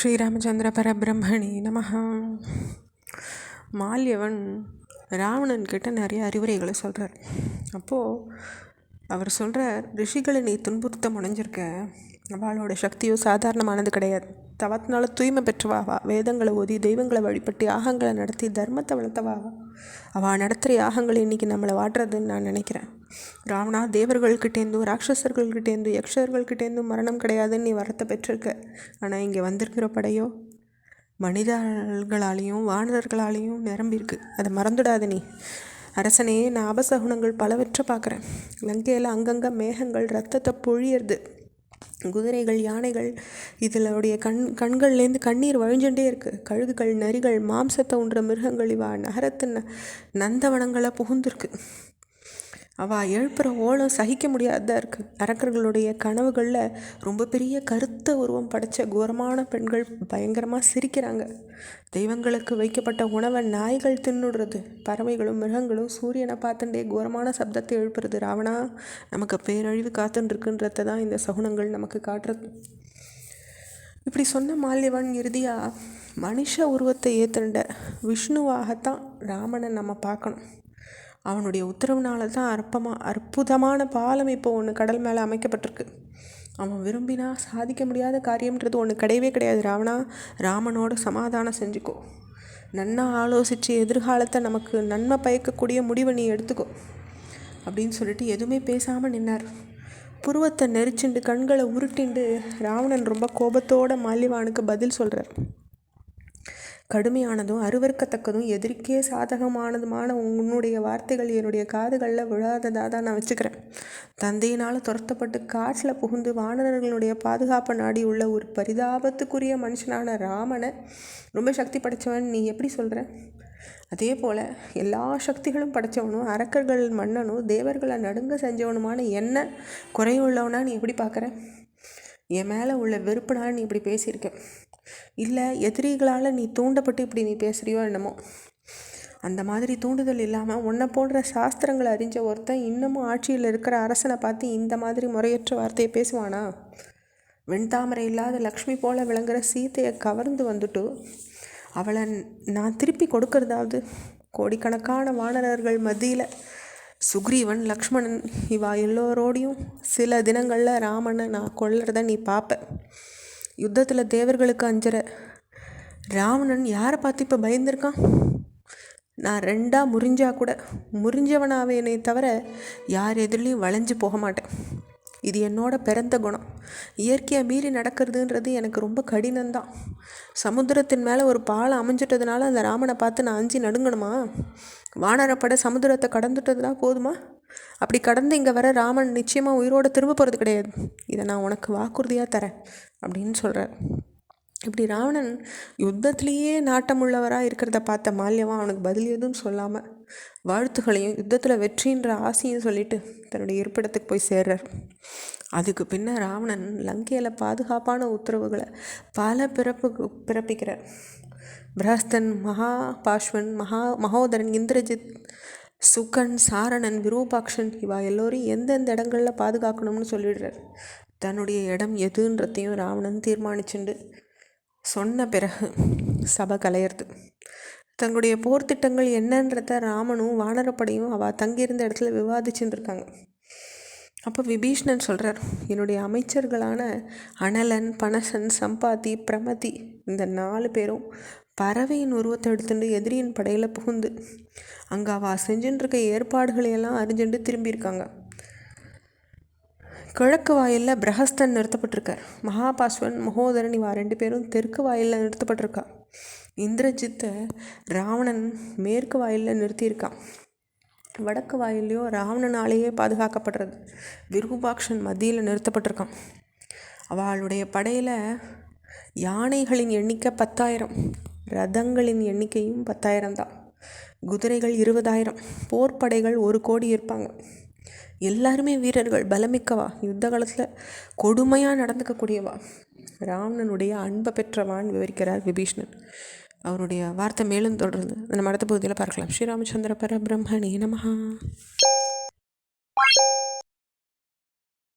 ஸ்ரீராமச்சந்திர பரபிரம்மணி நமஹ. மால்யவன் ராவணன் கிட்ட நிறைய அறிவுரைகளை சொல்கிறார். அப்போது அவர் சொல்கிறார், ரிஷிகளை நீ துன்புறுத்த முனைஞ்சிருக்க, அவளோட சக்தியோ சாதாரணமானது கிடையாது. தவத்தினால தூய்மை பெற்றவாவா, வேதங்களை ஓதி தெய்வங்களை வழிபட்டு யாகங்களை நடத்தி தர்மத்தை வளர்த்தவாவா. அவள் நடத்துகிற யாகங்களை இன்றைக்கி நம்மளை வாடுறதுன்னு நான் நினைக்கிறேன். ராவணா, தேவர்கள்கிட்டேருந்தும் ராட்சசர்கள்கிட்டேருந்தும் யக்ஷர்கள்கிட்டேருந்தும் மரணம் கிடையாதுன்னு நீ வரத்தை பெற்றிருக்க. ஆனால் இங்கே வந்திருக்கிற படையோ மனிதர்களாலேயும் வானர்களாலேயும் நிரம்பியிருக்கு. அதை மறந்துடாது நீ. அரசனே, நான் அபசகுணங்கள் பலவற்றை பார்க்குறேன். லங்கையில் அங்கங்கே மேகங்கள் ரத்தத்தை பொழியறது, குதிரைகள் யானைகள் இதனுடைய கண்கள்லேருந்து கண்ணீர் வழிஞ்சுட்டே இருக்குது. கழுகுகள் நரிகள் மாம்சத்தை உண்ற மிருகங்கள் இவா நகரத்தின் நந்தவனங்களை புகுந்திருக்கு. அவள் எழுப்புகிற ஓலம் சகிக்க முடியாததாக இருக்குது. அரக்கர்களுடைய கனவுகளில் ரொம்ப பெரிய கருத்த உருவம் படைத்த கோரமான பெண்கள் பயங்கரமாக சிரிக்கிறாங்க. தெய்வங்களுக்கு வைக்கப்பட்ட உணவை நாய்கள் தின்னுடுறது. பறவைகளும் மிருகங்களும் சூரியனை பார்த்துட்டே கோரமான சப்தத்தை எழுப்புறது. ராவணா, நமக்கு பேரழிவு காத்துருக்குன்றத தான் இந்த சகுனங்கள் நமக்கு காட்டுறது. இப்படி சொன்ன மால்யவன் இறுதியாக மனுஷ உருவத்தை ஏற்றுண்ட விஷ்ணுவாகத்தான் ராமனை நம்ம பார்க்கணும். அவனுடைய உத்தரவுனால தான் அற்புதமான பாலம் இப்போ ஒன்று கடல் மேலே அமைக்கப்பட்டிருக்கு. அவன் விரும்பினா சாதிக்க முடியாத காரியம்ன்றது ஒன்று கிடையவே கிடையாது. ராவணா, ராமனோட சமாதானம் செஞ்சுக்கோ. நன்னா ஆலோசித்து எதிர்காலத்தை நமக்கு நன்மை பயக்கக்கூடிய முடிவை நீ எடுத்துக்கோ அப்படின்னு சொல்லிட்டு எதுவுமே பேசாமல் நின்னார். புருவத்தை நெரிச்சுண்டு கண்களை உருட்டிண்டு ராவணன் ரொம்ப கோபத்தோட மால்யவானுக்கு பதில் சொல்கிறார். கடுமையானதும் அருவருக்கத்தக்கதும் எதிர்க்கே சாதகமானதுமான உன்னுடைய வார்த்தைகள் என்னுடைய காதுகளில் விழாததாக தான் நான் வச்சுக்கிறேன். தந்தையினால் துரத்தப்பட்டு காட்டில் புகுந்து வானரர்களுடைய பாதுகாப்பை நாடி உள்ள ஒரு பரிதாபத்துக்குரிய மனுஷனான ராமனை ரொம்ப சக்தி படைத்தவன் நீ எப்படி சொல்கிற? அதே போல் எல்லா சக்திகளும் படைத்தவனும் அரக்கர்கள் மன்னனும் தேவர்களை நடுங்க செஞ்சவனுமான என்ன குறையுள்ளவனா நீ எப்படி பார்க்குற? என் மேலே உள்ள வெறுப்புனால நீ இப்படி பேசியிருக்க, இல்லை எதிரிகளால் நீ தூண்டப்பட்டு இப்படி நீ பேசுகிறியோ என்னமோ. அந்த மாதிரி தூண்டுதல் இல்லாமல் உன்னை போன்ற சாஸ்திரங்களை அறிஞ்ச ஒருத்தன் இன்னமும் ஆட்சியில் இருக்கிற அரசனை பார்த்து இந்த மாதிரி முறையற்ற வார்த்தையை பேசுவானா? வெண்தாமரை இல்லாத லக்ஷ்மி போல் விளங்குற சீத்தையை கவர்ந்து வந்துட்டு அவளை நான் திருப்பி கொடுக்கறதாவது கோடிக்கணக்கான வானரர்கள் மத்தியில் சுக்ரீவன் லக்ஷ்மணன் இவா எல்லோரோடையும் சில தினங்களில் ராமனை நான் கொல்றத நீ பார்ப்ப. யுத்தத்தில் தேவர்களுக்கு அஞ்சுற ராவணன் யாரை பார்த்து இப்போ பயந்துருக்கான்? நான் ரெண்டாக முறிஞ்சா கூட முறிஞ்சவனாவேனே தவிர யார் எதிரிலையும் வளைஞ்சு போக மாட்டேன். இது என்னோட பிறந்த குணம். இயற்கையை மீறி நடக்கிறதுன்றது எனக்கு ரொம்ப கடினம்தான். சமுத்திரத்தின் மேலே ஒரு பாலம் அமைஞ்சிட்டதுனால அந்த ராமனை பார்த்து நான் அஞ்சு நடுங்கணுமா? வானரப்படை சமுத்திரத்தை கடந்துட்டதுனா போதுமா? அப்படி கடந்து இங்கே வர ராமன் நிச்சயமாக உயிரோடு திரும்ப போகிறது கிடையாது. இதை நான் உனக்கு வாக்குறுதியாக தரேன் அப்படின்னு சொல்கிறார். இப்படி ராவணன் யுத்தத்திலேயே நாட்டமுள்ளவராக இருக்கிறத பார்த்த மால்யவன் அவனுக்கு பதில் எதுவும் சொல்லாமல் வாழ்த்துக்களையும் யுத்தத்தில் வெற்றின்ற ஆசையும் சொல்லிட்டு தன்னுடைய இருப்பிடத்துக்கு போய் சேர்றார். அதுக்கு பின்ன ராவணன் லங்கையில் பாதுகாப்பான உத்தரவுகளை பல பிறப்பிக்கிறார். பிரஹஸ்தன், மகாபாஷ்வன், மகோதரன், இந்திரஜித், சுகன், சாரணன், விரூபாக்ஷன் இவா எல்லோரையும் எந்தெந்த இடங்களில் பாதுகாக்கணும்னு சொல்லிடுறார். தன்னுடைய இடம் எதுன்றதையும் ராவணன் தீர்மானிச்சுண்டு சொன்ன பிறகு சபை கலையிறது. தங்களுடைய போர் திட்டங்கள் என்னன்றத ராமனும் வானரப்படையும் அவள் தங்கியிருந்த இடத்துல விவாதிச்சுட்டு இருக்காங்க. அப்போ விபீஷ்ணன் சொல்கிறார், என்னுடைய அமைச்சர்களான அனலன், பனசன், சம்பாதி, பிரமதி இந்த 4 பேரும் பறவையின் உருவத்தை எடுத்துட்டு எதிரியின் படையில் புகுந்து அங்கே அவள் செஞ்சுட்டுருக்க ஏற்பாடுகளையெல்லாம் அறிஞ்சுட்டு திரும்பியிருக்காங்க. கிழக்கு வாயிலில் பிரஹஸ்தன் நிறுத்தப்பட்டிருக்கார். மகாபாஸ்வன், மகோதரன் இவா 2 பேரும் தெற்கு வாயிலில் நிறுத்தப்பட்டிருக்கா. இந்திரஜித்தை ராவணன் மேற்கு வாயிலில் நிறுத்தியிருக்கான். வடக்கு வாயிலையோ ராவணனாலேயே பாதுகாக்கப்படுறது. விரூபாக்ஷன் மத்தியில் நிறுத்தப்பட்டிருக்கான். அவளுடைய படையில் யானைகளின் எண்ணிக்கை 10,000, ரதங்களின் எண்ணிக்கையும் 10,000 தான். குதிரைகள் 20,000, போர்ப்படைகள் 1 கோடி இருப்பாங்க. எல்லாருமே வீரர்கள், பலமிக்கவா, யுத்த காலத்தில் கொடுமையாக நடந்துக்கக்கூடியவா. ராவணனுடைய அன்பை பெற்றவான் விவரிக்கிறார் விபீஷ்ணன். அவருடைய வார்த்தை மேலும் தொடர்ந்து நம்ம அடுத்த பகுதியில் பார்க்கலாம். ஸ்ரீராமச்சந்திர பரபிரம்மணே நமஹ.